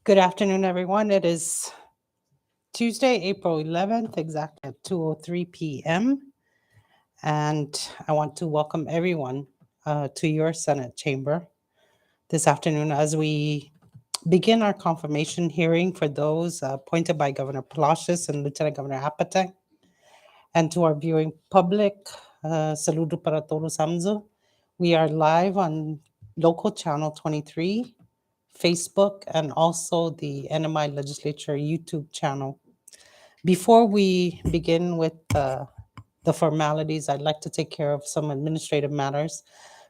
Good afternoon, everyone. It is Tuesday, April 11th, exactly at 2:03 p.m. And I want to welcome everyone to your Senate chamber this afternoon as we begin our confirmation hearing for those appointed by Governor Palacios and Lieutenant Governor Apateng. And to our viewing public, saludo para todos amzo. We are live on local channel 23, Facebook, and also the NMI Legislature YouTube channel. Before we begin with the formalities, I'd like to take care of some administrative matters.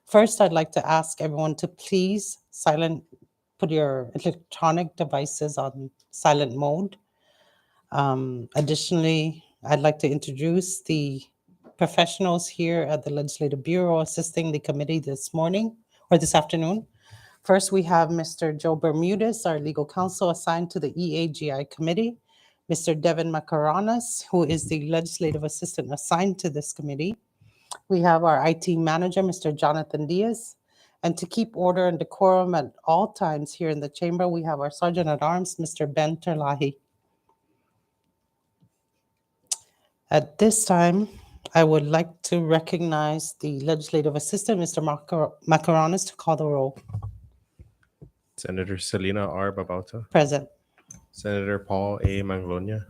First, I'd like to ask everyone to please put your electronic devices on silent mode. Additionally, I'd like to introduce the professionals here at the Legislative Bureau assisting the committee this morning or this afternoon. First, we have Mr. Joe Bermudez, our legal counsel assigned to the EAGI committee, Mr. Devin Macaronis, who is the legislative assistant assigned to this committee. We have our IT manager, Mr. Jonathan Diaz. And to keep order and decorum at all times here in the chamber, we have our Sergeant at Arms, Mr. Ben Terlahi. At this time, I would like to recognize the legislative assistant, Mr. Macaronis, to call the roll. Senator Selena R. Babauta, Present. Senator Paul A. Manglona,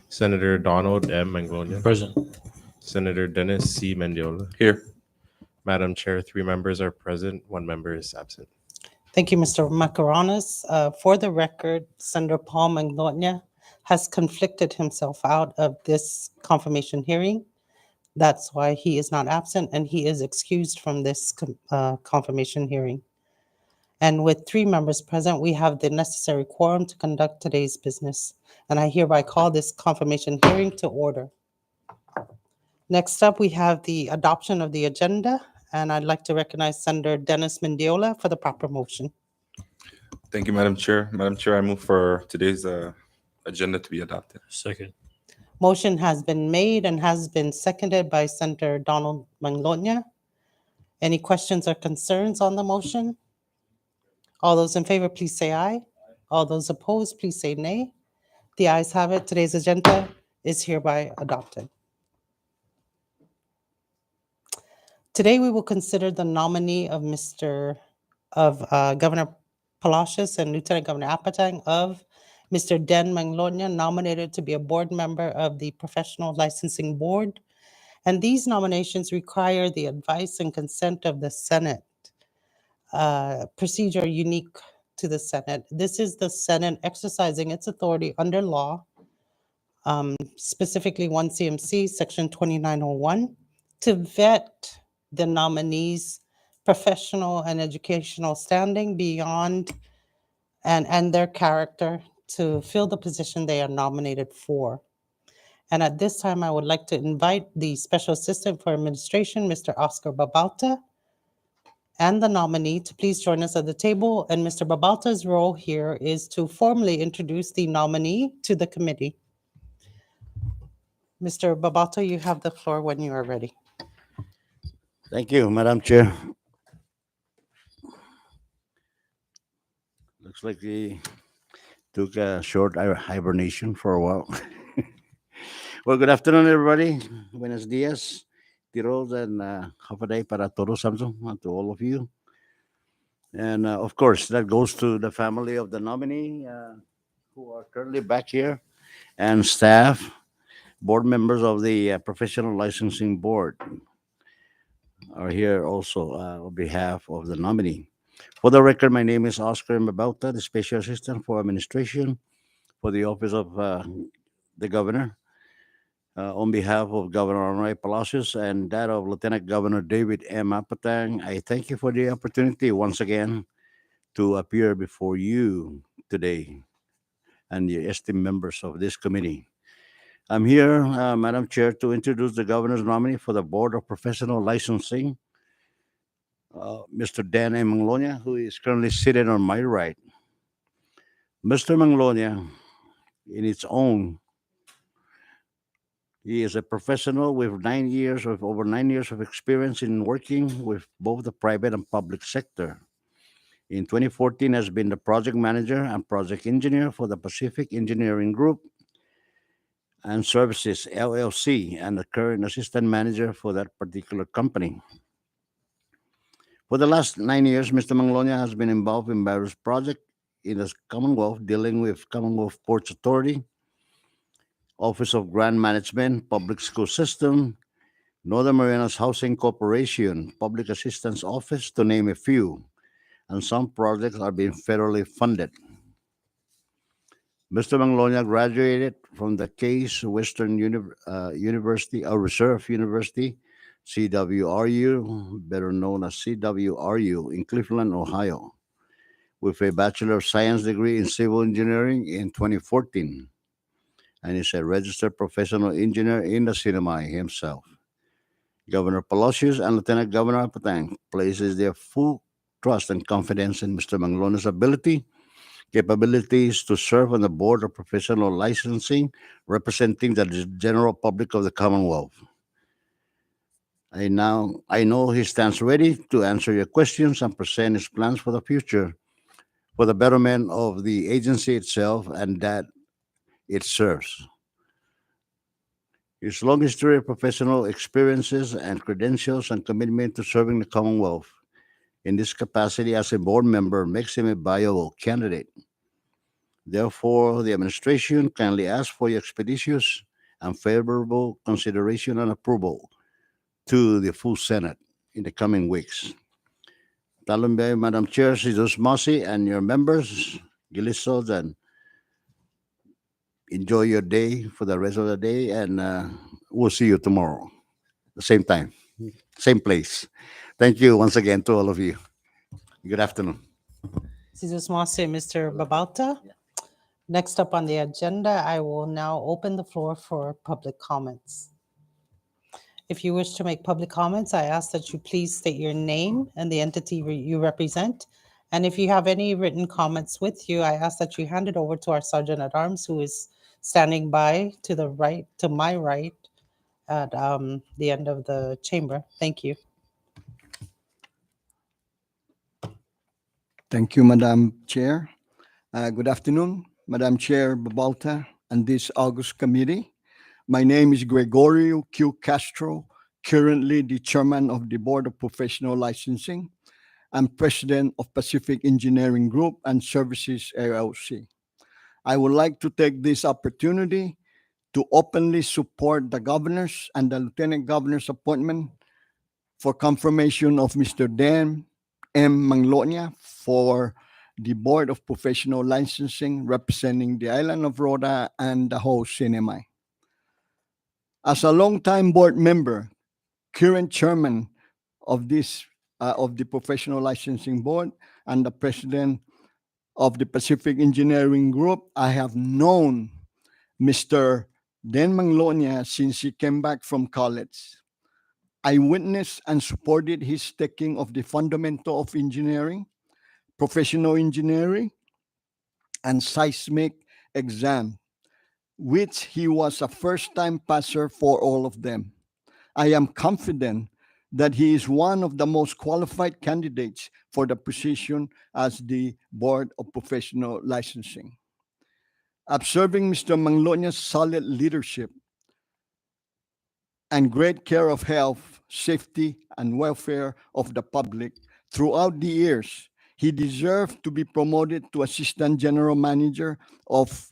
Senator Donald M. Manglona, Present. Senator Dennis C. Mendiola. Here. Madam Chair, 3 members are present, 1 member is absent. Thank you, Mr. Macaronis. For the record, Senator Paul Manglona has conflicted himself out of this confirmation hearing. That's why he is not absent, and he is excused from this confirmation hearing. And with 3 members present, we have the necessary quorum to conduct today's business. And I hereby call this confirmation hearing to order. Next up, we have the adoption of the agenda, and I'd like to recognize Senator Dennis Mendiola for the proper motion. Thank you, Madam Chair. Madam Chair, I move for today's agenda to be adopted. Second. Motion has been made and has been seconded by Senator Donald Manglona. Any questions or concerns on the motion? All those in favor, please say aye. All those opposed, please say nay. The ayes have it. Today's agenda is hereby adopted. Today, we will consider the nominee of Governor Palacios and Lieutenant Governor Apateng of Mr. Den Manglona, nominated to be a board member of the Professional Licensing Board. And these nominations require the advice and consent of the Senate. Procedure unique to the Senate. This is the Senate exercising its authority under law, specifically 1 CMC section 2901, to vet the nominees' professional and educational standing beyond and their character to fill the position they are nominated for. And at this time, I would like to invite the Special Assistant for Administration, Mr. Oscar Babauta, and the nominee to please join us at the table. And Mr. Babauta's role here is to formally introduce the nominee to the committee. Mr. Babauta, you have the floor when you are ready. Thank you, Madam Chair. Looks like he took a short hibernation for a while. Well, good afternoon, everybody. Buenos dias. Tiros and hapaday para todos Samsung, to all of you. And of course, that goes to the family of the nominee who are currently back here, and staff, board members of the Professional Licensing Board are here also on behalf of the nominee. For the record, my name is Oscar Babauta, the Special Assistant for Administration for the Office of the Governor. On behalf of Governor Honorary Palacios and that of Lieutenant Governor David M. Apateng, I thank you for the opportunity once again to appear before you today and the esteemed members of this committee. I'm here, Madam Chair, to introduce the Governor's nominee for the Board of Professional Licensing, Mr. Denn M. Manglona, who is currently seated on my right. Mr. Manglona, in its own, he is a professional with over 9 years of experience in working with both the private and public sector. In 2014, has been the project manager and project engineer for the Pacific Engineering Group and Services LLC, and the current assistant manager for that particular company. For the last 9 years, Mr. Manglona has been involved in various projects in the Commonwealth, dealing with Commonwealth Ports Authority, Office of Grant Management, Public School System, Northern Marianas Housing Corporation, Public Assistance Office, to name a few, and some projects are being federally funded. Mr. Manglona graduated from the Case Western University, or Reserve University, CWRU, better known as CWRU, in Cleveland, Ohio, with a Bachelor of Science degree in Civil Engineering in 2014, and is a registered professional engineer in the CNMI himself. Governor Palacios and Lieutenant Governor Patang places their full trust and confidence in Mr. Manglona's capabilities to serve on the Board of Professional Licensing, representing the general public of the Commonwealth. I know he stands ready to answer your questions and present his plans for the future, for the betterment of the agency itself and that it serves. His long history of professional experiences and credentials and commitment to serving the Commonwealth in this capacity as a board member makes him a viable candidate. Therefore, the administration kindly asks for your expeditious and favorable consideration and approval to the full Senate in the coming weeks. Talumbay, Madam Chair, Jesus Masi, and your members, Gilisod, and enjoy your day for the rest of the day, and we'll see you tomorrow, the same time, same place. Thank you once again to all of you. Good afternoon. Jesus Mase, Mr. Babalta. Next up on the agenda, I will now open the floor for public comments. If you wish to make public comments, I ask that you please state your name and the entity you represent. And if you have any written comments with you, I ask that you hand it over to our Sergeant at Arms, who is standing by to my right at the end of the chamber. Thank you. Thank you, Madam Chair. Good afternoon, Madam Chair Babalta and this August committee. My name is Gregorio Q. Castro, currently the chairman of the Board of Professional Licensing and president of Pacific Engineering Group and Services LLC. I would like to take this opportunity to openly support the governor's and the lieutenant governor's appointment for confirmation of Mr. Denn M. Manglona for the Board of Professional Licensing representing the island of Rota and the whole CNMI. As a longtime board member, current chairman of the Professional Licensing Board and the president of the Pacific Engineering Group, I have known Mr. Denn Manglona since he came back from college. I witnessed and supported his taking of the fundamental of engineering, professional engineering, and seismic exam, which he was a first-time passer for all of them. I am confident that he is one of the most qualified candidates for the position as the Board of Professional Licensing. Observing Mr. Manglona's solid leadership and great care of health, safety, and welfare of the public throughout the years, he deserved to be promoted to Assistant General Manager of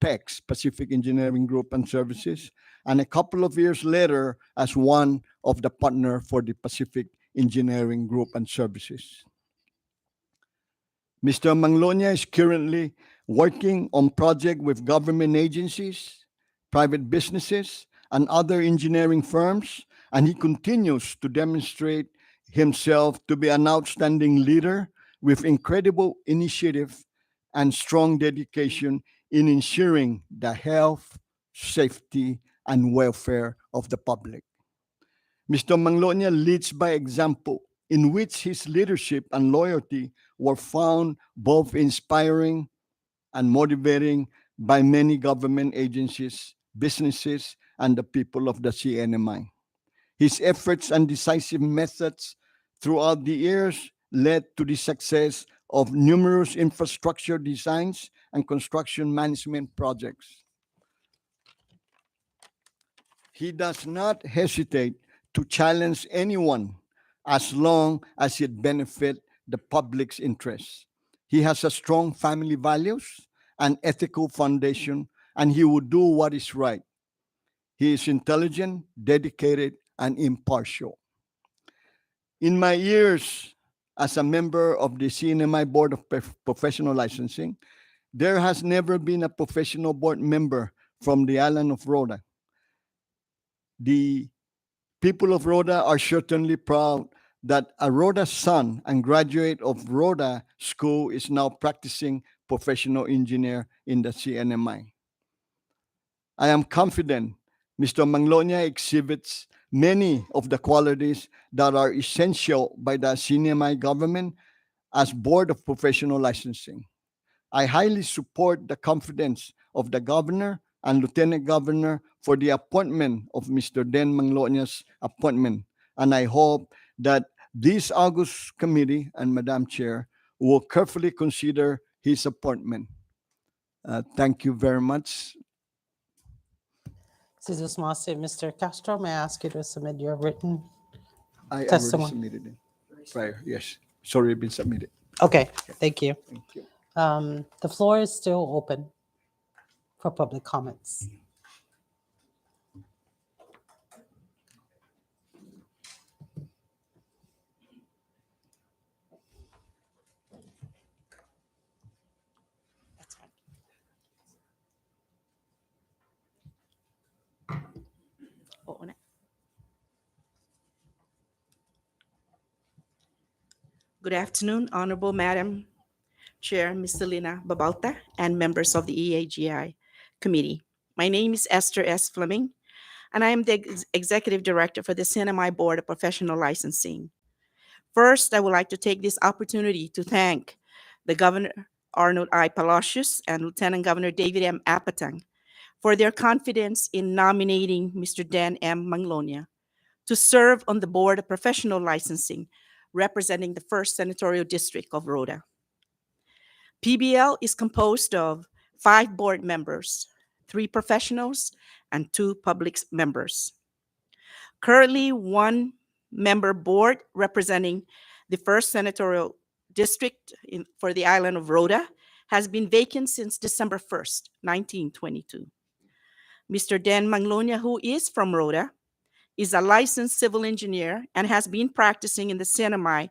PEX, Pacific Engineering Group and Services, and a couple of years later as one of the partner for the Pacific Engineering Group and Services. Mr. Manglona is currently working on projects with government agencies, private businesses, and other engineering firms, and he continues to demonstrate himself to be an outstanding leader with incredible initiative and strong dedication in ensuring the health, safety, and welfare of the public. Mr. Manglona leads by example, in which his leadership and loyalty were found both inspiring and motivating by many government agencies, businesses, and the people of the CNMI. His efforts and decisive methods throughout the years led to the success of numerous infrastructure designs and construction management projects. He does not hesitate to challenge anyone as long as it benefits the public's interests. He has a strong family values and ethical foundation, and he will do what is right. He is intelligent, dedicated, and impartial. In my years as a member of the CNMI Board of Professional Licensing, there has never been a professional board member from the island of Rhoda. The people of Rhoda are certainly proud that a Rhoda son and graduate of Rhoda School is now practicing professional engineer in the CNMI. I am confident Mr. Manglona exhibits many of the qualities that are essential by the CNMI government as Board of Professional Licensing. I highly support the confidence of the Governor and Lieutenant Governor for the appointment of Mr. Denn Manglona's appointment, and I hope that this August committee and Madam Chair will carefully consider his appointment. Thank you very much. Cesar Mase, Mr. Castro, may I ask you to submit your written I already testimony? submitted it prior. Yes, it's already been submitted. Okay, thank you. Thank you. The floor is still open for public comments. That's fine. Good afternoon, Honorable Madam Chair, Ms. Lina Babalta, and members of the EAGI Committee. My name is Esther S. Fleming, and I am the Executive Director for the CNMI Board of Professional Licensing. First, I would like to take this opportunity to thank the Governor Arnold I. Palacios and Lieutenant Governor David M. Apatang for their confidence in nominating Mr. Denn M. Manglona to serve on the Board of Professional Licensing, representing the First Senatorial District of Rhoda. PBL is composed of 5 board members, 3 professionals, and 2 public members. Currently, 1 member board representing the First Senatorial District for the island of Rhoda has been vacant since December 1st, 1922. Mr. Denn Manglona, who is from Rhoda, is a licensed civil engineer and has been practicing in the CNMI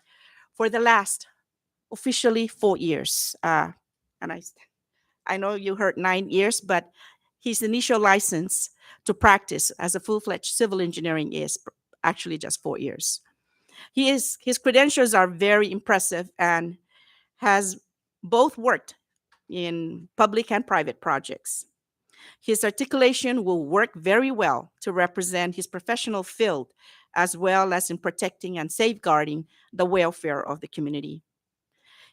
for the last officially 4 years. And I know you heard 9 years, but his initial license to practice as a full-fledged civil engineering is actually just 4 years. His credentials are very impressive and has both worked in public and private projects. His articulation will work very well to represent his professional field, as well as in protecting and safeguarding the welfare of the community.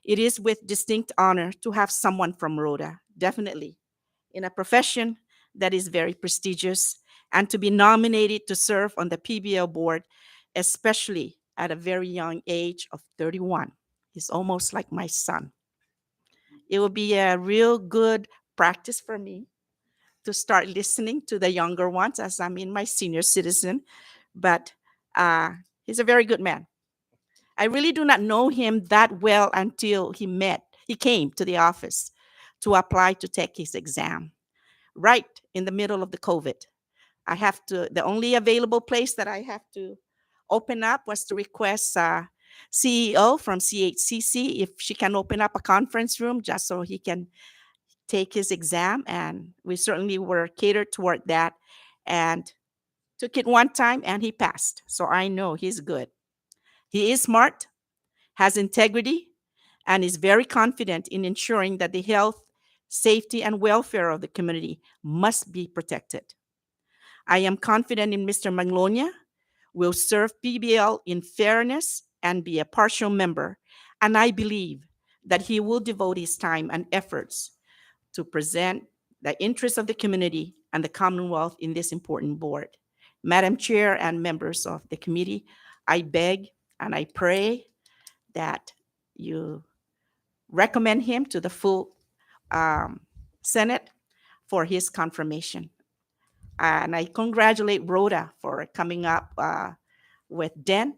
It is with distinct honor to have someone from Rhoda, definitely, in a profession that is very prestigious, and to be nominated to serve on the PBL board, especially at a very young age of 31. He's almost like my son. It will be a real good practice for me to start listening to the younger ones as I'm in my senior citizen, but he's a very good man. I really do not know him that well until he came to the office to apply to take his exam, right in the middle of the COVID. The only available place that I have to open up was to request CEO from CHCC if she can open up a conference room just so he can take his exam, and we certainly were catered toward that and took it one time and he passed. So I know he's good. He is smart, has integrity, and is very confident in ensuring that the health, safety, and welfare of the community must be protected. I am confident in Mr. Manglona will serve PBL in fairness and be a partial member, and I believe that he will devote his time and efforts to present the interests of the community and the Commonwealth in this important board. Madam Chair and members of the committee, I beg and I pray that you recommend him to the full Senate for his confirmation. And I congratulate Rhoda for coming up with Den.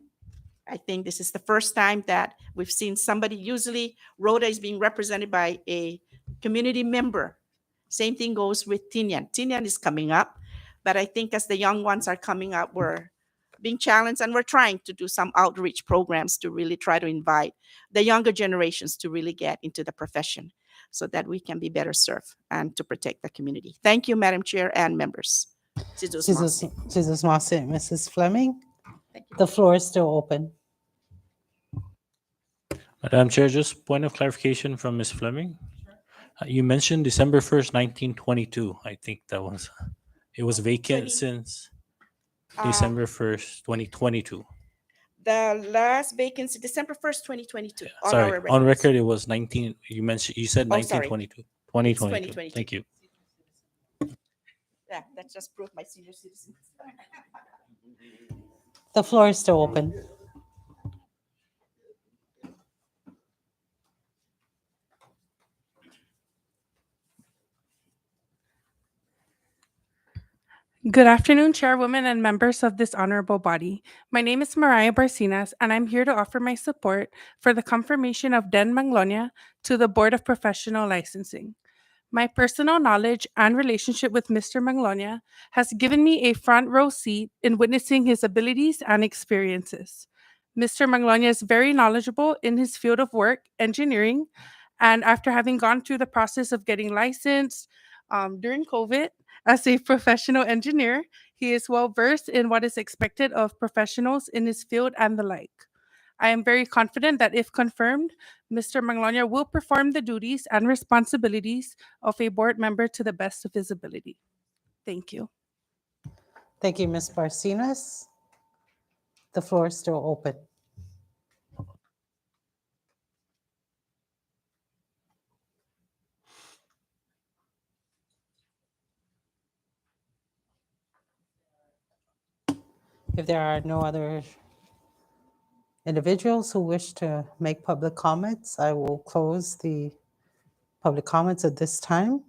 I think this is the first time that we've seen somebody. Usually, Rhoda is being represented by a community member. Same thing goes with Tinian. Tinian is coming up, but I think as the young ones are coming up, we're being challenged, and we're trying to do some outreach programs to really try to invite the younger generations to really get into the profession so that we can be better served and to protect the community. Thank you, Madam Chair and members. Jesus Masi, Mrs. Fleming. The floor is still open. Madam Chair, just point of clarification from Ms. Fleming. You mentioned December 1st, 1922. I think it was vacant since December 1st, 2022. The last vacancy, December 1st, 2022. Sorry, on record it was 19. You said Oh, sorry. 1922. It's 2022. 2022. Thank you. Yeah, that just proved my senior citizen. The floor is still open. Good afternoon, Chairwoman and members of this honorable body. My name is Mariah Barcinas, and I'm here to offer my support for the confirmation of Den Manglona to the Board of Professional Licensing. My personal knowledge and relationship with Mr. Manglona has given me a front row seat in witnessing his abilities and experiences. Mr. Manglona is very knowledgeable in his field of work, engineering, and after having gone through the process of getting licensed during COVID, as a professional engineer, he is well versed in what is expected of professionals in his field and the like. I am very confident that if confirmed, Mr. Manglona will perform the duties and responsibilities of a board member to the best of his ability. Thank you. Thank you, Ms. Barcinas. The floor is still open. If there are no other individuals who wish to make public comments, I will close the public comments at this time.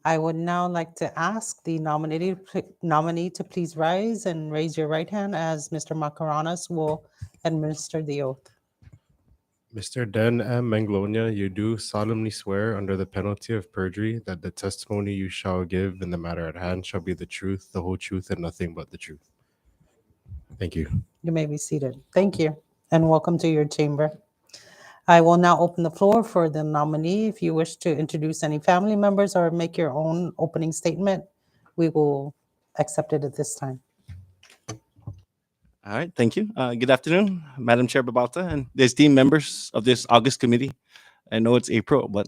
I would now like to ask the nominee to please rise and raise your right hand as Mr. Macaranas will administer the oath. Mr. Den M. Manglona, you do solemnly swear under the penalty of perjury that the testimony you shall give in the matter at hand shall be the truth, the whole truth, and nothing but the truth. Thank you. You may be seated. Thank you, and welcome to your chamber. I will now open the floor for the nominee. If you wish to introduce any family members or make your own opening statement, we will accept it at this time. All right, thank you. Good afternoon, Madam Chair Babalta and the esteemed members of this August committee. I know it's April, but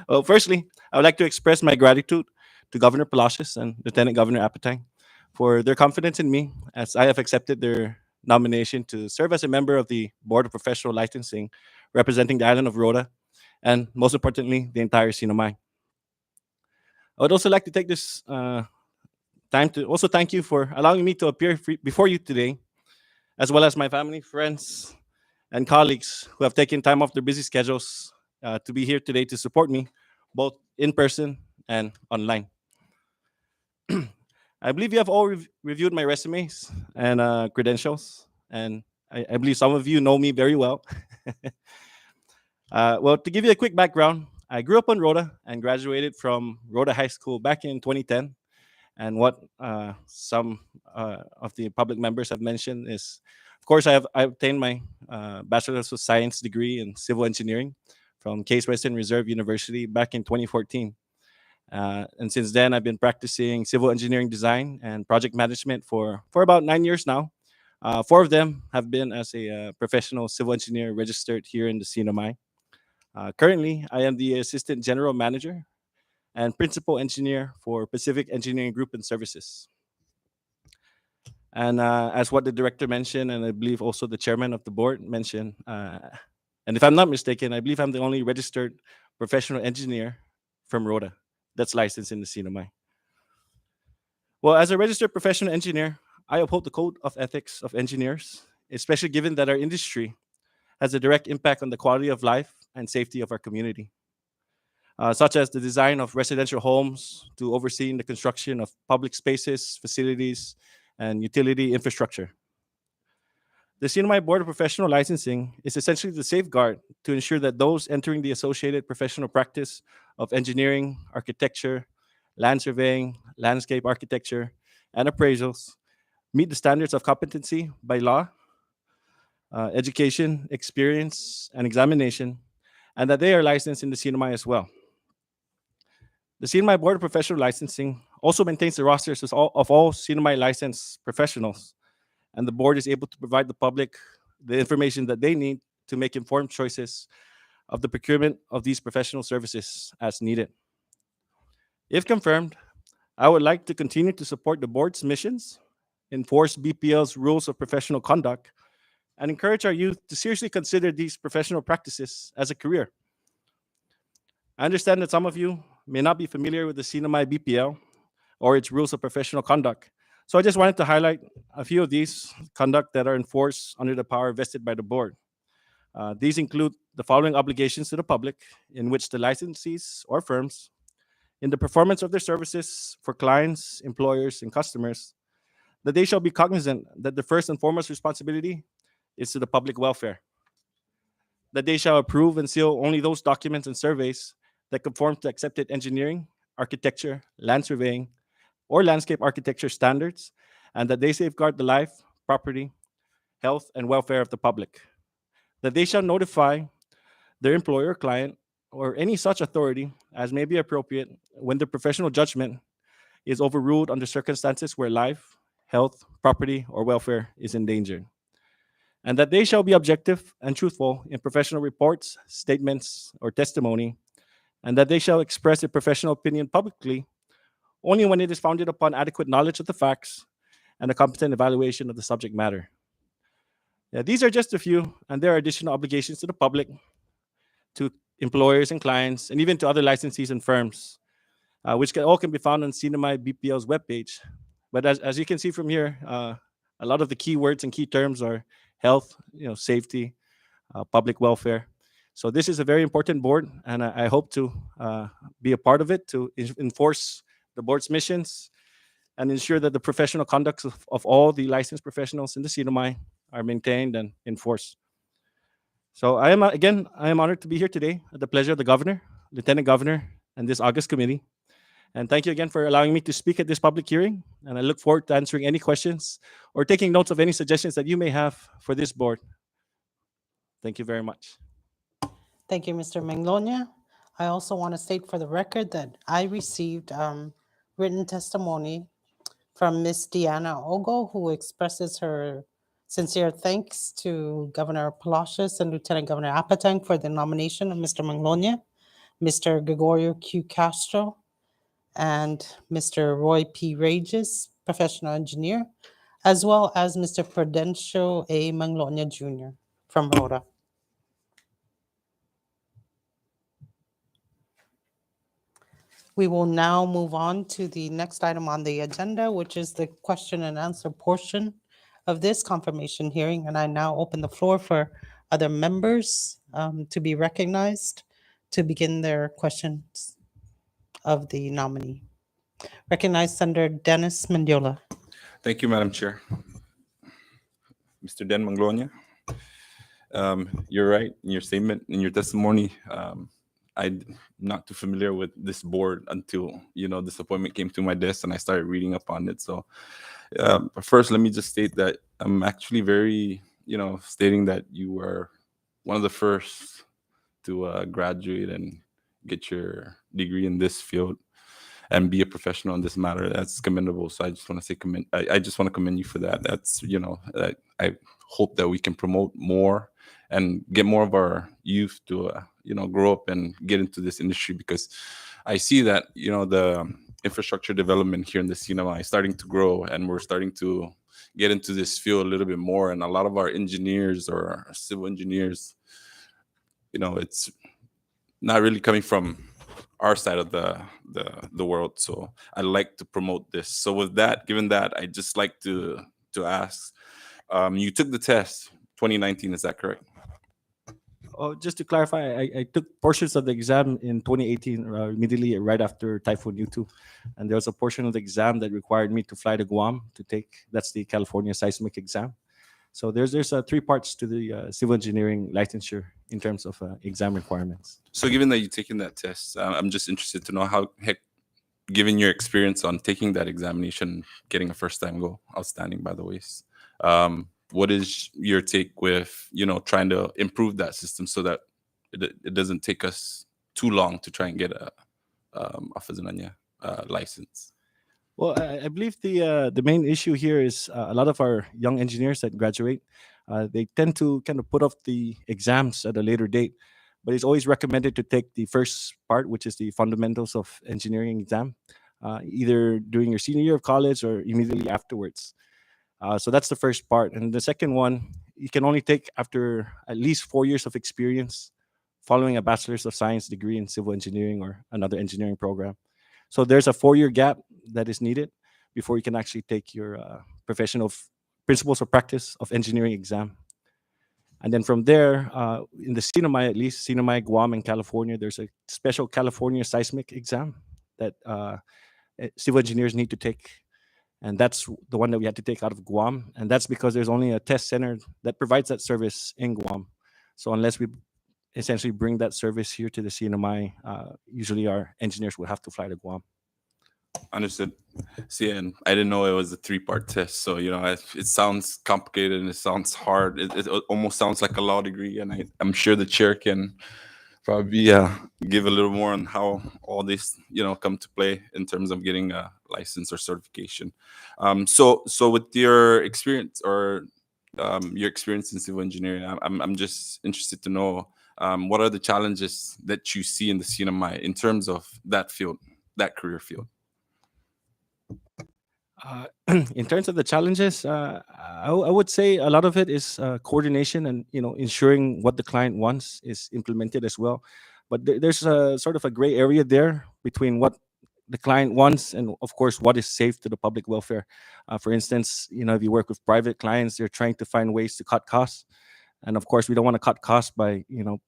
well, firstly, I would like to express my gratitude to Governor Palacios and Lieutenant Governor Apatang for their confidence in me as I have accepted their nomination to serve as a member of the Board of Professional Licensing representing the island of Rota and most importantly, the entire Sinamay. I would also like to take this time to also thank you for allowing me to appear before you today, as well as my family, friends, and colleagues who have taken time off their busy schedules to be here today to support me, both in person and online. I believe you have all reviewed my resumes and credentials, and I believe some of you know me very well. Well, to give you a quick background, I grew up on Rota and graduated from Rota High School back in 2010. And what some of the public members have mentioned is, of course, I obtained my Bachelor's of Science degree in Civil Engineering from Case Western Reserve University back in 2014. And since then, I've been practicing civil engineering design and project management for about 9 years now. 4 of them have been as a professional civil engineer registered here in the Sinamay. Currently, I am the Assistant General Manager and Principal Engineer for Pacific Engineering Group and Services. And as what the director mentioned, and I believe also the chairman of the board mentioned, and if I'm not mistaken, I believe I'm the only registered professional engineer from Rota that's licensed in the Sinamay. Well, as a registered professional engineer, I uphold the code of ethics of engineers especially given that our industry has a direct impact on the quality of life and safety of our community, such as the design of residential homes to overseeing the construction of public spaces, facilities, and utility infrastructure. The CNMI Board of Professional Licensing is essentially the safeguard to ensure that those entering the associated professional practice of engineering, architecture, land surveying, landscape architecture, and appraisals meet the standards of competency by law, education, experience, and examination, and that they are licensed in the CNMI as well. The CNMI Board of Professional Licensing also maintains the rosters of all CNMI licensed professionals, and the board is able to provide the public the information that they need to make informed choices of the procurement of these professional services as needed. If confirmed, I would like to continue to support the board's missions, enforce BPL's rules of professional conduct, and encourage our youth to seriously consider these professional practices as a career. I understand that some of you may not be familiar with the CNMI BPL or its rules of professional conduct. So I just wanted to highlight a few of these conduct that are enforced under the power vested by the board. These include the following obligations to the public, in which the licensees or firms, in the performance of their services for clients, employers, and customers, that they shall be cognizant that the first and foremost responsibility is to the public welfare, that they shall approve and seal only those documents and surveys that conform to accepted engineering, architecture, land surveying, or landscape architecture standards, and that they safeguard the life, property, health, and welfare of the public, that they shall notify their employer, client, or any such authority as may be appropriate when the professional judgment is overruled under circumstances where life, health, property, or welfare is endangered, and that they shall be objective and truthful in professional reports, statements, or testimony, and that they shall express their professional opinion publicly only when it is founded upon adequate knowledge of the facts and a competent evaluation of the subject matter. These are just a few, and there are additional obligations to the public, to employers and clients, and even to other licensees and firms, which all can be found on CNMI BPL's webpage. But as you can see from here, a lot of the key words and key terms are health, safety, public welfare. So this is a very important board, and I hope to be a part of it to enforce the board's missions and ensure that the professional conduct of all the licensed professionals in the CNMI are maintained and enforced. So I am honored to be here today at the pleasure of the governor, lieutenant governor, and this August committee. And thank you again for allowing me to speak at this public hearing. And I look forward to answering any questions or taking notes of any suggestions that you may have for this board. Thank you very much. Thank you, Mr. Manglona. I also want to state for the record that I received written testimony from Ms. Deanna Ogo, who expresses her sincere thanks to Governor Palacios and Lieutenant Governor Apatang for the nomination of Mr. Manglona, Mr. Gregorio Q. Castro, and Mr. Roy P. Regis, professional engineer, as well as Mr. Prudencio A. Manglona Jr. from Rhoda. We will now move on to the next item on the agenda, which is the question and answer portion of this confirmation hearing. And I now open the floor for other members to be recognized to begin their questions of the nominee. Recognized Senator Dennis Mendiola. Thank you, Madam Chair. Mr. Den Manglona, you're right in your statement, in your testimony. I'm not too familiar with this board until, this appointment came to my desk and I started reading up on it. So first, let me just state that I'm actually very, stating that you were one of the first to graduate and get your degree in this field and be a professional in this matter. That's commendable. So I just want to say I just want to commend you for that. That's, I hope that we can promote more and get more of our youth to, grow up and get into this industry, because I see that, the infrastructure development here in the CNMI is starting to grow, and we're starting to get into this field a little bit more. And a lot of our engineers or our civil engineers, it's not really coming from our side of the world. So I like to promote this. So with that, given that, I just like to ask, You took the test 2019, is that correct? Oh, just to clarify, I took portions of the exam in 2018, immediately right after Typhoon Yutu, and there was a portion of the exam that required me to fly to Guam to take. That's the California seismic exam. So there's three parts to the civil engineering licensure in terms of exam requirements. So given that you've taken that test, I'm just interested to know how, heck, given your experience on taking that examination, getting a first time go, outstanding by the way, what is your take with, trying to improve that system so that it doesn't take us too long to try and get a license? Well, I believe the main issue here is a lot of our young engineers that graduate, they tend to kind of put off the exams at a later date. But it's always recommended to take the first part, which is the fundamentals of engineering exam, either during your senior year of college or immediately afterwards. So that's the first part. And the second one, you can only take after at least 4 years of experience following a Bachelor's of Science degree in civil engineering or another engineering program. So there's a 4-year gap that is needed before you can actually take your professional principles of practice of engineering exam. And then from there, in the CNMI, at least CNMI, Guam, and California, there's a special California seismic exam that civil engineers need to take. And that's the one that we had to take out of Guam. And that's because there's only a test center that provides that service in Guam. So unless we essentially bring that service here to the CNMI, usually our engineers would have to fly to Guam. Understood. See, and I didn't know it was a 3-part test. So, it sounds complicated and it sounds hard. It almost sounds like a law degree. And I'm sure the chair can probably give a little more on how all this, come to play in terms of getting a license or certification. So with your experience or your experience in civil engineering, I'm just interested to know what are the challenges that you see in the CNMI in terms of that field, that career field? In terms of the challenges, I would say a lot of it is coordination and ensuring what the client wants is implemented as well. But there's a sort of a gray area there between what the client wants and, of course, what is safe to the public welfare. For instance, if you work with private clients, they're trying to find ways to cut costs, and of course, we don't want to cut costs by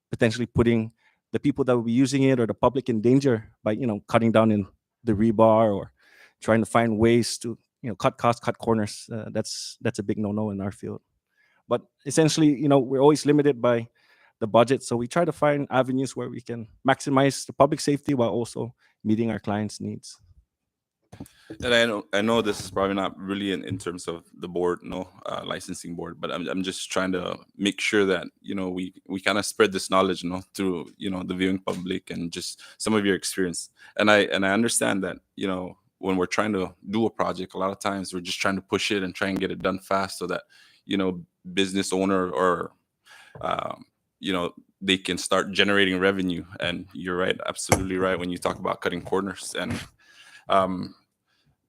potentially putting the people that will be using it or the public in danger by cutting down in the rebar or trying to find ways to cut costs, cut corners. That's a big no-no in our field. But essentially, we're always limited by the budget, so we try to find avenues where we can maximize the public safety while also meeting our clients' needs. And I know this is probably not really in terms of the board, licensing board, but I'm just trying to make sure that we kind of spread this knowledge, through the viewing public and just some of your experience. And I understand that when we're trying to do a project, a lot of times we're just trying to push it and try and get it done fast so that business owner or they can start generating revenue. And you're right, absolutely right, when you talk about cutting corners. And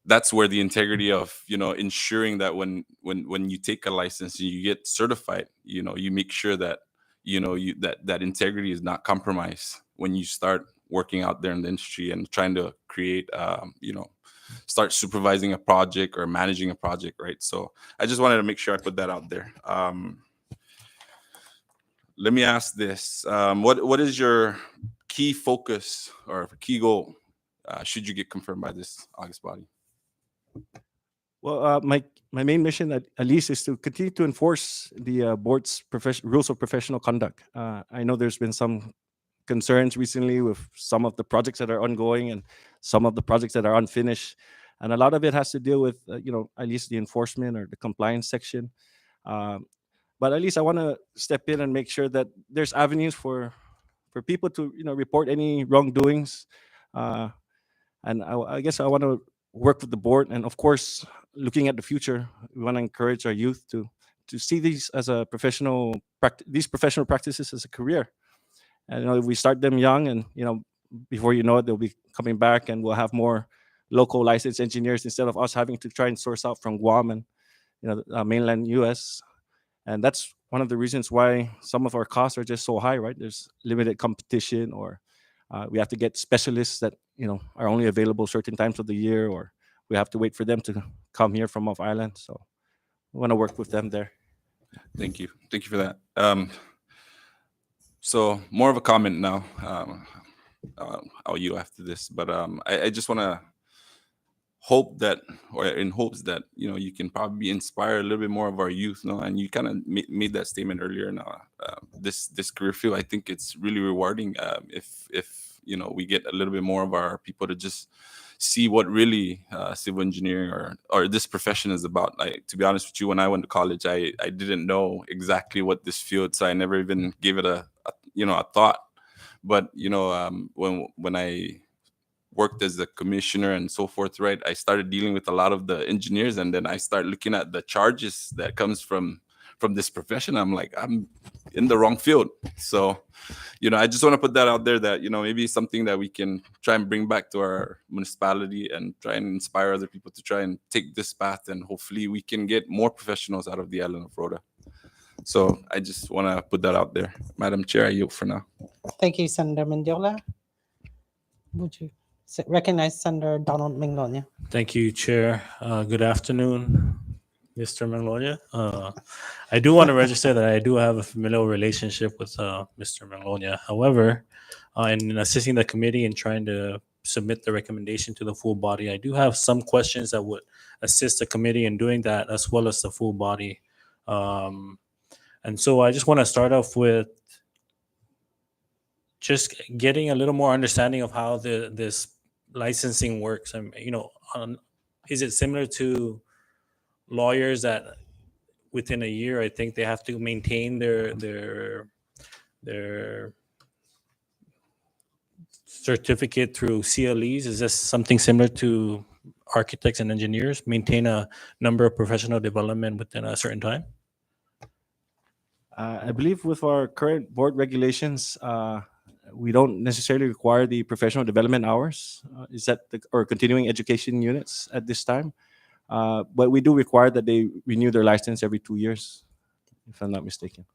that's where the integrity of ensuring that when you take a license and you get certified, you make sure that that integrity is not compromised when you start working out there in the industry and trying to create start supervising a project or managing a project, right? So I just wanted to make sure I put that out there. Let me ask this: what is your key focus or key goal should you get confirmed by this August body? Well, my main mission at least is to continue to enforce the board's rules of professional conduct. I know there's been some concerns recently with some of the projects that are ongoing and some of the projects that are unfinished, and a lot of it has to deal with at least the enforcement or the compliance section. But at least I want to step in and make sure that there's avenues for people to report any wrongdoings, and I guess I want to work with the board, and of course, looking at the future, we want to encourage our youth to see these as a these professional practices as a career. And if we start them young, and before you know it, they'll be coming back, and we'll have more local licensed engineers instead of us having to try and source out from Guam and mainland U.S. And that's one of the reasons why some of our costs are just so high, right? There's limited competition, or we have to get specialists that are only available certain times of the year, or we have to wait for them to come here from off island. So we want to work with them there. Thank you for that. So more of a comment now. I'll you after this, but I just want to hope that, or in hopes that, you can probably inspire a little bit more of our youth, and you kind of made that statement earlier. Now, this career field, I think it's really rewarding. If we get a little bit more of our people to just see what really civil engineering or this profession is about. Like, to be honest with you, when I went to college, I didn't know exactly what this field, so I never even gave it a thought. But when I worked as a commissioner and so forth, right, I started dealing with a lot of the engineers, and then I started looking at the charges that comes from this profession. I'm like, I'm in the wrong field. So I just want to put that out there, that maybe something that we can try and bring back to our municipality and try and inspire other people to try and take this path, and hopefully we can get more professionals out of the island of Rota. So I just want to put that out there. Madam Chair, I yield for now. Thank you, Senator Mendiola. Would you recognize Senator Donald Manglona? Thank you, Chair. Good afternoon, Mr. Manglona. I do want to register that I do have a familial relationship with Mr. Manglona. However, in assisting the committee and trying to submit the recommendation to the full body, I do have some questions that would assist the committee in doing that, as well as the full body. And so I just want to start off with just getting a little more understanding of how this licensing works. Is it similar to lawyers that within a year, I think they have to maintain their certificate through CLEs? Is this something similar to architects and engineers, maintain a number of professional development within a certain time? I believe with our current board regulations, we don't necessarily require the professional development hours. Is that or continuing education units at this time? But we do require that they renew their license every 2 years, if I'm not mistaken.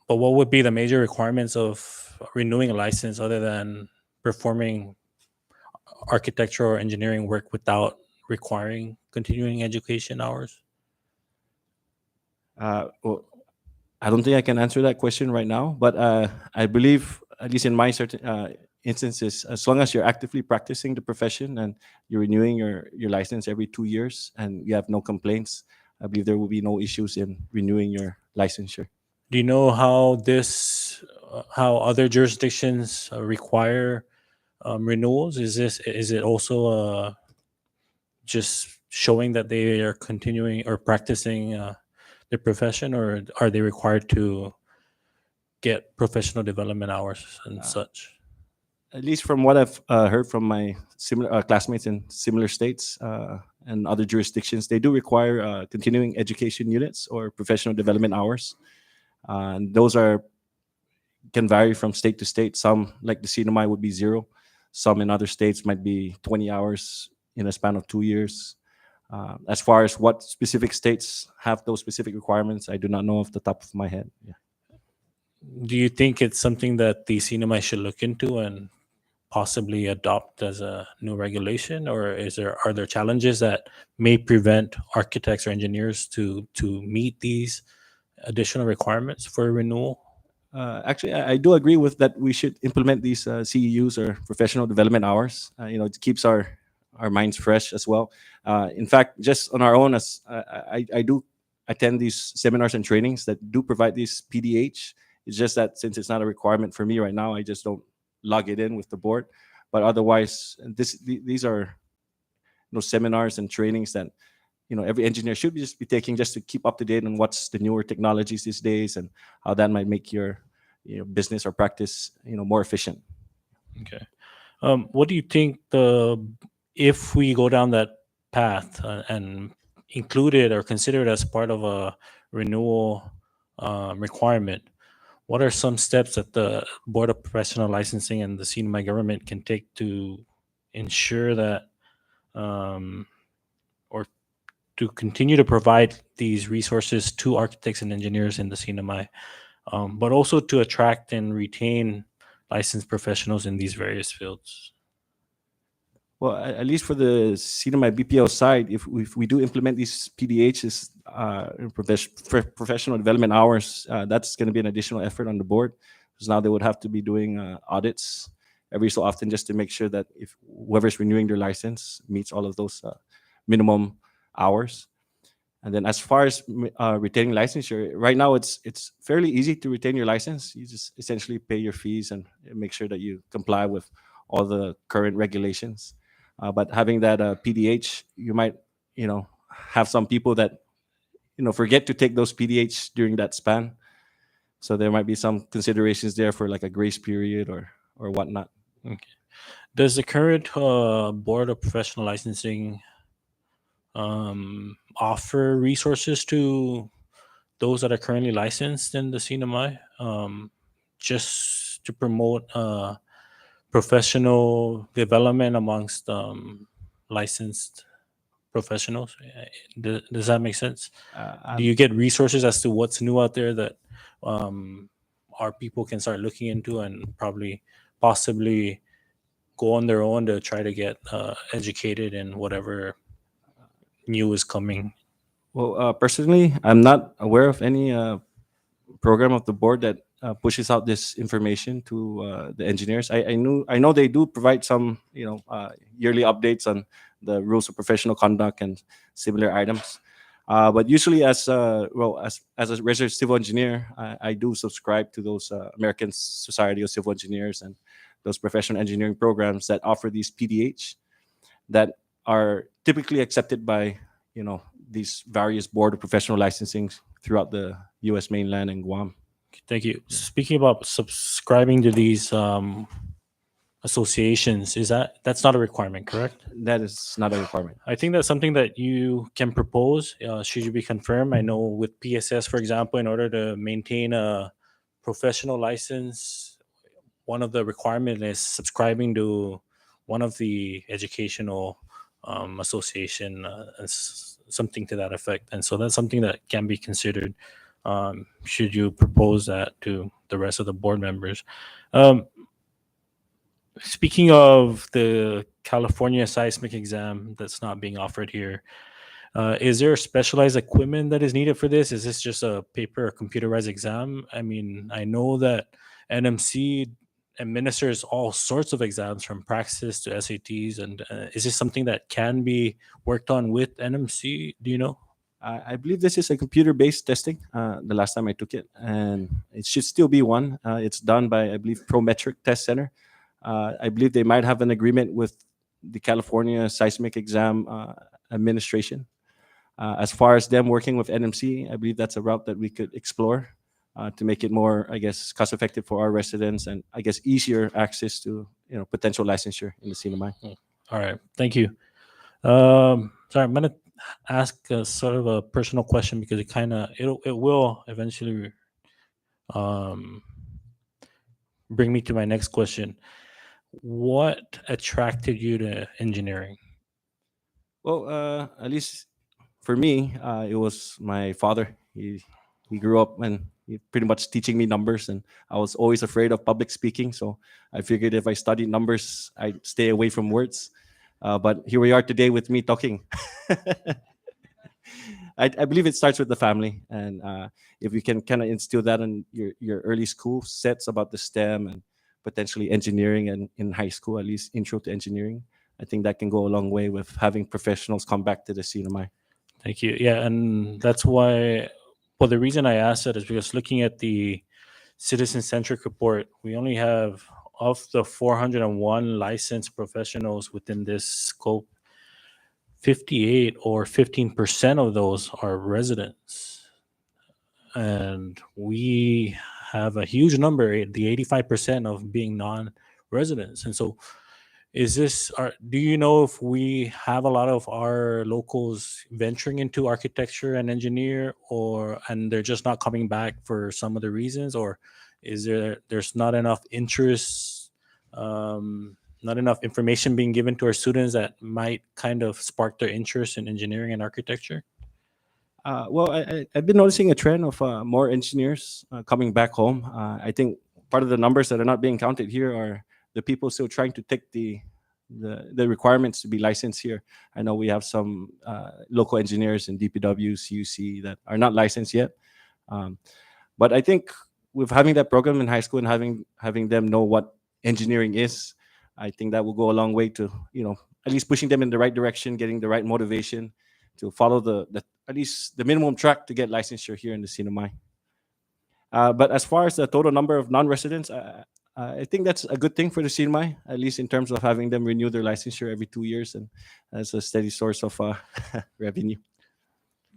But what would be the major requirements of renewing a license other than performing architectural or engineering work without requiring continuing education hours? Well, I don't think I can answer that question right now, but I believe, at least in my certain instances, as long as you're actively practicing the profession and you're renewing your license every 2 years and you have no complaints, I believe there will be no issues in renewing your licensure. Do you know how how other jurisdictions require renewals? Is it also just showing that they are continuing or practicing their profession, or are they required to get professional development hours and such? At least from what I've heard from my similar classmates in similar states and other jurisdictions, they do require continuing education units or professional development hours. And those can vary from state to state. Some, like the CNMI, would be 0. Some in other states might be 20 hours in a span of 2 years. As far as what specific states have those specific requirements, I do not know off the top of my head. Yeah. Do you think it's something that the CNMI should look into and possibly adopt as a new regulation, or are there challenges that may prevent architects or engineers to meet these additional requirements for renewal? Actually, I do agree with that. We should implement these CEUs, or professional development hours. It keeps our minds fresh as well. In fact, just on our own, as I do attend these seminars and trainings that do provide these PDH. It's just that since it's not a requirement for me right now, I just don't log it in with the board. But otherwise, these are seminars and trainings that every engineer should just be taking, just to keep up to date on what's the newer technologies these days and how that might make your business or practice more efficient. Okay. What do you think if we go down that path and include it or consider it as part of a renewal requirement, what are some steps that the Board of Professional Licensing and the CNMI government can take to ensure that or to continue to provide these resources to architects and engineers in the CNMI, but also to attract and retain licensed professionals in these various fields? Well, at least for the CNMI BPO side, if we do implement these PDHs, professional development hours, that's going to be an additional effort on the board, because now they would have to be doing audits every so often just to make sure that if whoever's renewing their license meets all of those minimum hours. And then as far as retaining licensure, right now it's fairly easy to retain your license. You just essentially pay your fees and make sure that you comply with all the current regulations. But having that PDH, you might, have some people that, forget to take those PDH during that span. So there might be some considerations there for like a grace period or whatnot. Okay. Does the current Board of Professional Licensing offer resources to those that are currently licensed in the CNMI, just to promote professional development amongst licensed professionals? Does that make sense? Do you get resources as to what's new out there that our people can start looking into and possibly go on their own to try to get educated in whatever new is coming? Well, personally, I'm not aware of any program of the board that pushes out this information to the engineers. I know they do provide some, yearly updates on the rules of professional conduct and similar items. But usually, as a registered civil engineer, I do subscribe to those American Society of Civil Engineers and those professional engineering programs that offer these PDH that are typically accepted by, these various board of professional licensing throughout the U.S. mainland and Guam. Thank you. Speaking about subscribing to these associations, that's not a requirement, correct? That is not a requirement. I think that's something that you can propose should you be confirmed. I know with PSS, for example, in order to maintain a professional license, one of the requirements is subscribing to one of the educational association, something to that effect. And so that's something that can be considered should you propose that to the rest of the board members. Speaking of the California seismic exam that's not being offered here, is there specialized equipment that is needed for this? Is this just a paper or computerized exam? I mean, I know that NMC administers all sorts of exams from praxis to SATs, and is this something that can be worked on with NMC? Do you know? I believe this is a computer-based testing. The last time I took it, and it should still be one. It's done by, I believe, Prometric Test Center. I believe they might have an agreement with the California Seismic Exam Administration. As far as them working with NMC, I believe that's a route that we could explore to make it more, I guess, cost-effective for our residents and, I guess, easier access to, potential licensure in the CNMI. All right, thank you. Sorry, I'm gonna ask a sort of a personal question because it will eventually bring me to my next question. What attracted you to engineering? Well, at least for me, it was my father. He grew up and he pretty much teaching me numbers, and I was always afraid of public speaking. So I figured if I studied numbers, I'd stay away from words. But here we are today with me talking. I believe it starts with the family, and if you can kind of instill that in your early school sets about the STEM and potentially engineering, and in high school, at least intro to engineering, I think that can go a long way with having professionals come back to the CNMI. Thank you. Yeah, and that's why. Well, the reason I asked that is because looking at the citizen-centric report, we only have, of the 401 licensed professionals within this scope, 58 or 15% of those are residents. And we have a huge number, the 85% of being non-residents. And so do you know if we have a lot of our locals venturing into architecture and engineer, and they're just not coming back for some of the reasons, or is there's not enough interest, not enough information being given to our students that might kind of spark their interest in engineering and architecture? Well, I've been noticing a trend of more engineers coming back home. I think part of the numbers that are not being counted here are the people still trying to take the the requirements to be licensed here. I know we have some local engineers in DPW, CUC that are not licensed yet. But I think with having that program in high school and having them know what engineering is, I think that will go a long way to, at least pushing them in the right direction, getting the right motivation to follow the at least the minimum track to get licensure here in the CNMI. But as far as the total number of non-residents, I think that's a good thing for the CNMI, at least in terms of having them renew their licensure every 2 years, and as a steady source of revenue.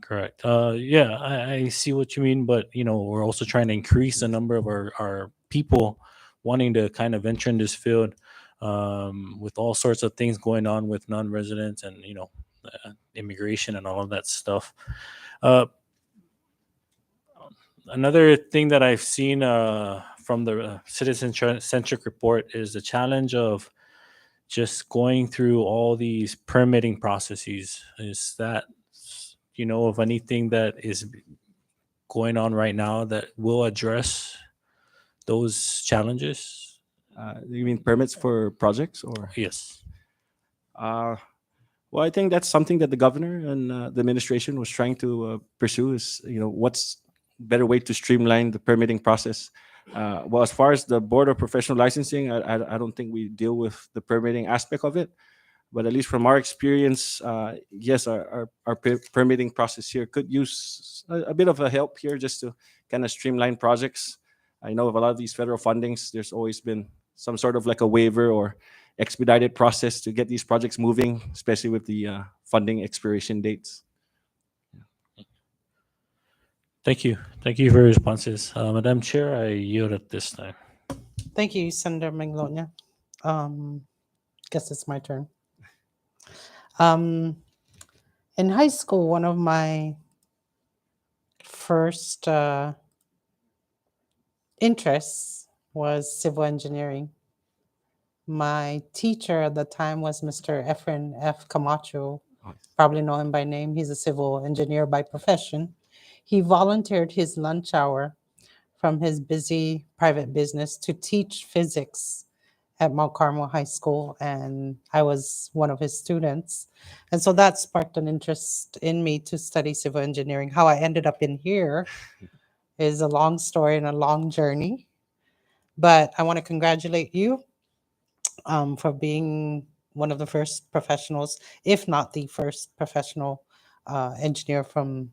Correct. Yeah, I see what you mean, but we're also trying to increase the number of our people wanting to kind of enter in this field, with all sorts of things going on with non-residents and immigration and all of that stuff. Another thing that I've seen from the citizen-centric report is the challenge of just going through all these permitting processes. Is that of anything that is going on right now that will address those challenges? You mean permits for projects, or? Yes. Well, I think that's something that the governor and the administration was trying to pursue. Is what's better way to streamline the permitting process. Well, as far as the Board of Professional Licensing, I don't think we deal with the permitting aspect of it. But at least from our experience, yes, our permitting process here could use a bit of a help here, just to kind of streamline projects. I know of a lot of these federal fundings, there's always been some sort of like a waiver or expedited process to get these projects moving, especially with the funding expiration dates. Thank you. Thank you for your responses. Madam Chair, I yield at this time. Thank you, Senator Manglona. Guess it's my turn. In high school, one of my first interests was civil engineering. My teacher at the time was Mr. Efren F. Camacho. Probably know him by name. He's a civil engineer by profession. He volunteered his lunch hour from his busy private business to teach physics at Mount Carmel High School, and I was one of his students. And so that sparked an interest in me to study civil engineering. How I ended up in here is a long story and a long journey. But I want to congratulate you for being one of the first professionals, if not the first professional engineer from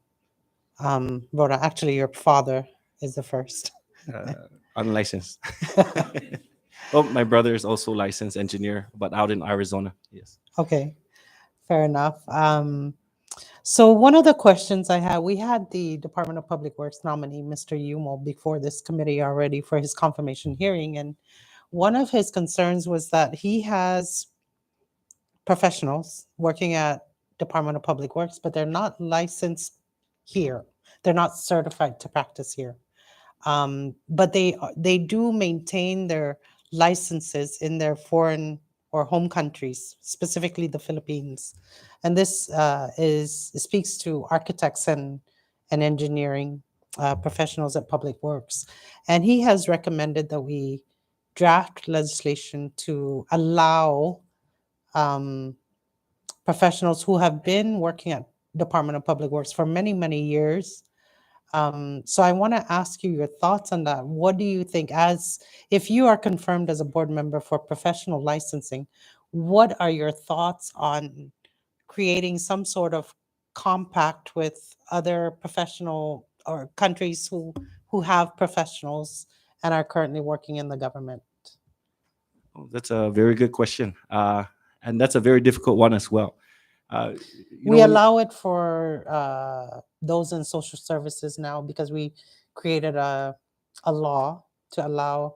Rhode Island. Actually, your father is the first. Unlicensed. Oh, my brother is also licensed engineer, but out in Arizona. Yes. Okay, fair enough. So one of the questions I had, we had the Department of Public Works nominee, Mr. Yumo, before this committee already for his confirmation hearing. And one of his concerns was that he has professionals working at Department of Public Works, but they're not licensed here. They're not certified to practice here. But they do maintain their licenses in their foreign or home countries, specifically the Philippines. And this speaks to architects and engineering professionals at Public Works. And he has recommended that we draft legislation to allow professionals who have been working at Department of Public Works for many, many years. So I want to ask you your thoughts on that. What do you think, as if you are confirmed as a board member for professional licensing, what are your thoughts on creating some sort of compact with other professional or countries who have professionals and are currently working in the government? Oh, that's a very good question. And that's a very difficult one as well. We allow it for those in social services now because we created a law to allow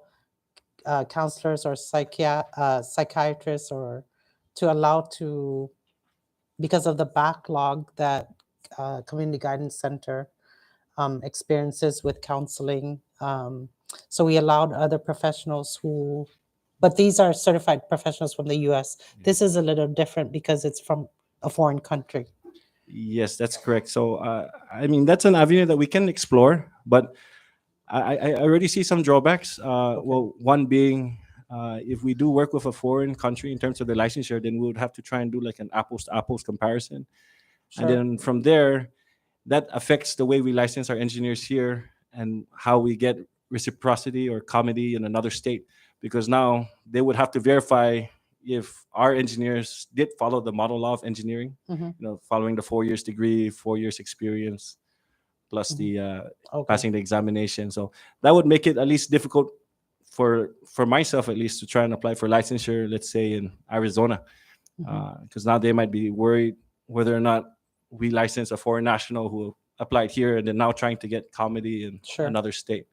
counselors or psychiatrists or to allow to, because of the backlog that Community Guidance Center experiences with counseling. So we allowed other professionals who, but these are certified professionals from the US. This is a little different because it's from a foreign country. Yes, that's correct. So, I mean, that's an avenue that we can explore, but I already see some drawbacks. Well, one being If we do work with a foreign country in terms of the licensure, then we would have to try and do like an apples to apples comparison. And then from there, that affects the way we license our engineers here and how we get reciprocity or comity in another state. Because now they would have to verify if our engineers did follow the model law of engineering, Mhm. following the 4 years degree, 4 years experience, plus the Okay. passing the examination. So that would make it at least difficult for myself at least to try and apply for licensure, let's say in Arizona, because now they might be worried whether or not we license a foreign national who applied here and then now trying to get comedy in Sure. another state.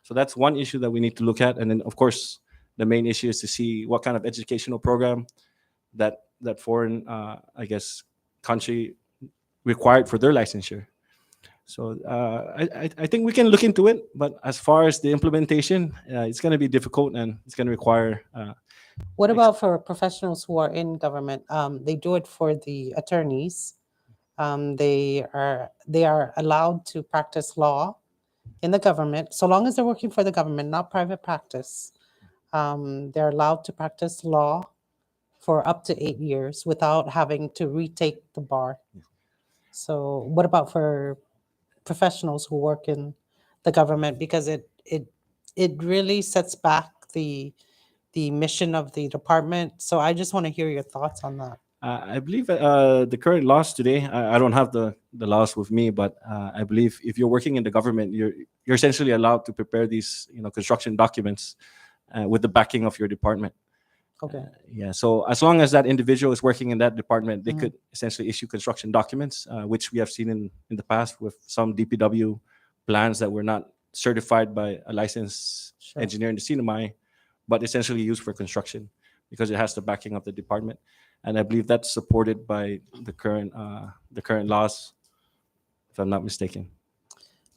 So that's one issue that we need to look at. And then of course the main issue is to see what kind of educational program that foreign I guess country required for their licensure. So I think we can look into it, but as far as the implementation, it's going to be difficult and it's going to require. What about for professionals who are in government? They do it for the attorneys. They are allowed to practice law in the government, so long as they're working for the government, not private practice. They're allowed to practice law for up to 8 years without having to retake the bar. So what about for professionals who work in the government? Because it really sets back the mission of the department. So I just want to hear your thoughts on that. I believe the current laws today. I don't have the laws with me, but I believe if you're working in the government, you're essentially allowed to prepare these construction documents with the backing of your department. Okay. Yeah. So as long as that individual is working in that department, they could essentially issue construction documents, which we have seen in the past with some DPW plans that were not certified by a licensed Sure. engineer in the CNMI, but essentially used for construction because it has the backing of the department. And I believe that's supported by the current laws, if I'm not mistaken.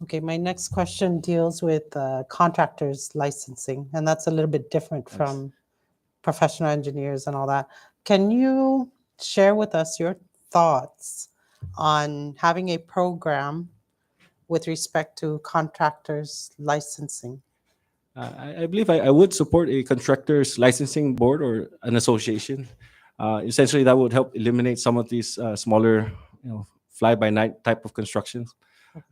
Okay, my next question deals with contractors licensing, and that's a little bit different from professional engineers and all that. Can you share with us your thoughts on having a program with respect to contractors licensing? I believe I would support a contractors licensing board or an association. Essentially, that would help eliminate some of these smaller, fly-by-night type of constructions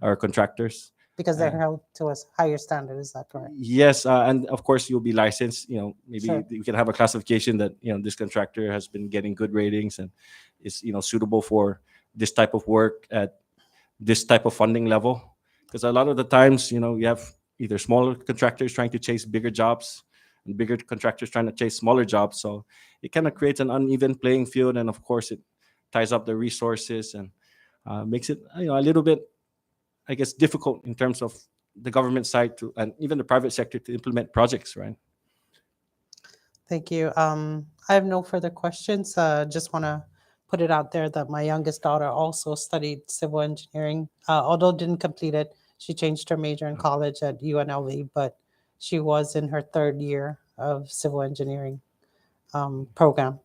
or contractors. Because they're held to a higher standard, is that correct? Yes, and of course you'll be licensed. Maybe Sure. you can have a classification that this contractor has been getting good ratings and is suitable for this type of work at this type of funding level. Because a lot of the times, you have either smaller contractors trying to chase bigger jobs and bigger contractors trying to chase smaller jobs. So it kind of creates an uneven playing field, and of course it ties up the resources and makes it a little bit, I guess, difficult in terms of the government side to, and even the private sector to implement projects, right? Thank you. I have no further questions. Just want to put it out there that my youngest daughter also studied civil engineering. Although didn't complete it, she changed her major in college at UNLV, but she was in her 3rd year of civil engineering program.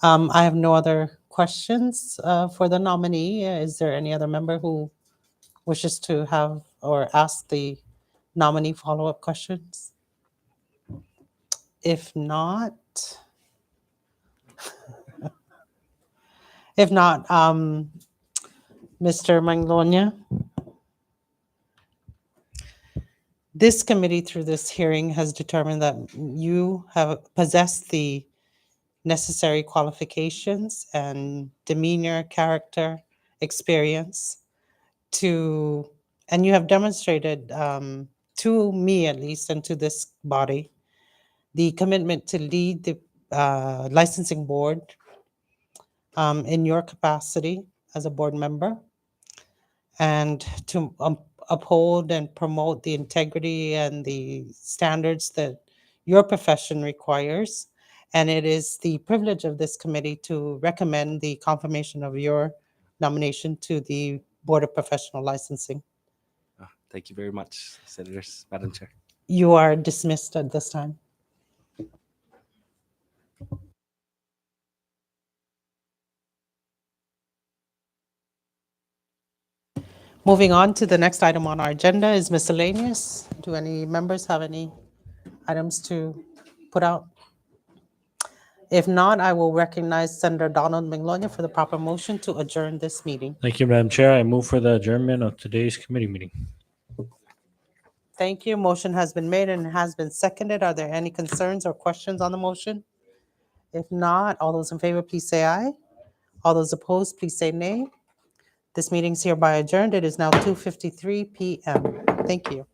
I have no other questions for the nominee. Is there any other member who wishes to have or ask the nominee follow-up questions? If not, Mr. Manglona, this committee through this hearing has determined that you have possessed the necessary qualifications and demeanor, character, experience and you have demonstrated to me at least and to this body the commitment to lead the licensing board in your capacity as a board member and to uphold and promote the integrity and the standards that your profession requires. And it is the privilege of this committee to recommend the confirmation of your nomination to the Board of Professional Licensing. Thank you very much, Senators, Madam Chair. You are dismissed at this time. Moving on to the next item on our agenda is miscellaneous. Do any members have any items to put out? If not, I will recognize Senator Donald Manglona for the proper motion to adjourn this meeting. Thank you, Madam Chair. I move for the adjournment of today's committee meeting. Thank you. Motion has been made and has been seconded. Are there any concerns or questions on the motion? If not, all those in favor, please say aye. All those opposed, please say nay. This meeting is hereby adjourned. It is now 2:53 p.m. Thank you.